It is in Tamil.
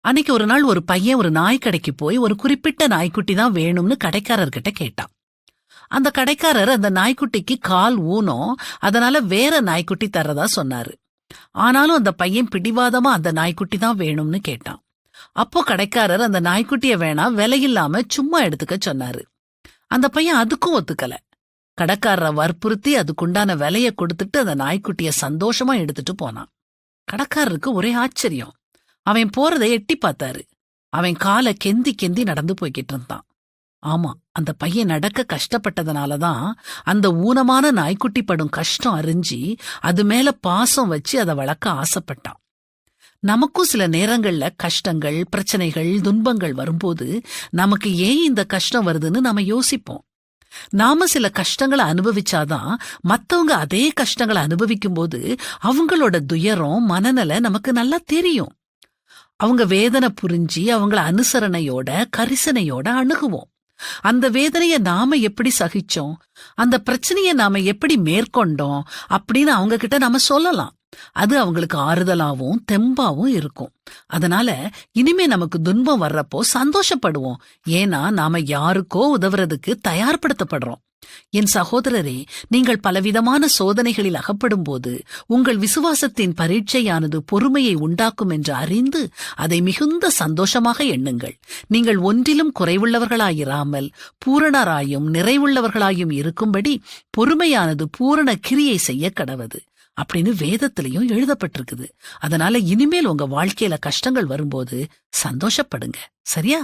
அன்னைக்கு ஒரு நாள் ஒரு பையன் ஒரு நாய் கடைக்கு போய் ஒரு குறிப்பிட்ட நாய்க்குட்டி தான் வேணும்னு கடைக்காரர்கிட்ட கேட்டான். அந்த கடைக்காரர் அந்த நாய்க்குட்டிக்கு கால் ஊனம், அதனால வேற நாய்க்குட்டி தர்றதா சொன்னாரு. ஆனாலும் அந்த பையன் பிடிவாதமா அந்த நாய்க்குட்டி தான் வேணும்னு கேட்டான். அப்போ கடைக்காரர் அந்த நாய்க்குட்டிய வேணாம், விலையில்லாம சும்மா எடுத்துக்க சொன்னாரு. அந்த பையன் அதுக்கும் ஒத்துக்கல. கடைக்காரரை வற்புறுத்தி அதுக்குண்டான விலைய கொடுத்துட்டு அந்த நாய்க்குட்டிய சந்தோஷமா எடுத்துட்டு போனான். கடைக்காரருக்கு ஒரே ஆச்சரியம். அவன் போறதை எட்டி பார்த்தாரு. அவன் காலை கெந்தி கெந்தி நடந்து போய்கிட்டு இருந்தான். ஆமா, அந்த பையன் நடக்க கஷ்டப்பட்டதுனாலதான் அந்த ஊனமான நாய்க்குட்டி படும் கஷ்டம் அறிஞ்சி அது மேல பாசம் வச்சு அதை வளர்க்க ஆசைப்பட்டான். நமக்கும் சில நேரங்கள்ல கஷ்டங்கள், பிரச்சனைகள், துன்பங்கள் வரும்போது நமக்கு ஏன் இந்த கஷ்டம் வருதுன்னு நாம யோசிப்போம். நாம சில கஷ்டங்களை அனுபவிச்சாதான் மத்தவங்க அதே கஷ்டங்களை அனுபவிக்கும் போது அவங்களோட துயரம், மனநிலை நமக்கு நல்லா தெரியும். அவங்க வேதனை புரிஞ்சு அவங்கள அனுசரணையோட, கரிசனையோட அணுகுவோம். அந்த வேதனைய நாம எப்படி சகிச்சோம், அந்த பிரச்சனைய நாம எப்படி மேற்கொண்டோம் அப்படின்னு அவங்க கிட்ட நாம சொல்லலாம். அது அவங்களுக்கு ஆறுதலாவும் தெம்பாவும் இருக்கும். அதனால இனிமே நமக்கு துன்பம் வர்றப்போ சந்தோஷப்படுவோம். ஏன்னா நாம யாருக்கோ உதவுறதுக்கு தயார்படுத்தப்படுறோம். என் சகோதரரே, நீங்கள் பலவிதமான சோதனைகளில் அகப்படும் போது உங்கள் விசுவாசத்தின் பரீட்சையானது பொறுமையை உண்டாக்கும் என்று அறிந்து அதை மிகுந்த சந்தோஷமாக எண்ணுங்கள். நீங்கள் ஒன்றிலும் குறைவுள்ளவர்களாயிராமல் பூரணராயும் நிறைவுள்ளவர்களாயும் இருக்கும்படி பொறுமையானது பூரண கிரியை செய்ய கடவது அப்படின்னு வேதத்திலையும் எழுதப்பட்டிருக்குது. அதனால இனிமேல் உங்க வாழ்க்கையில கஷ்டங்கள் வரும்போது சந்தோஷப்படுங்க. சரியா?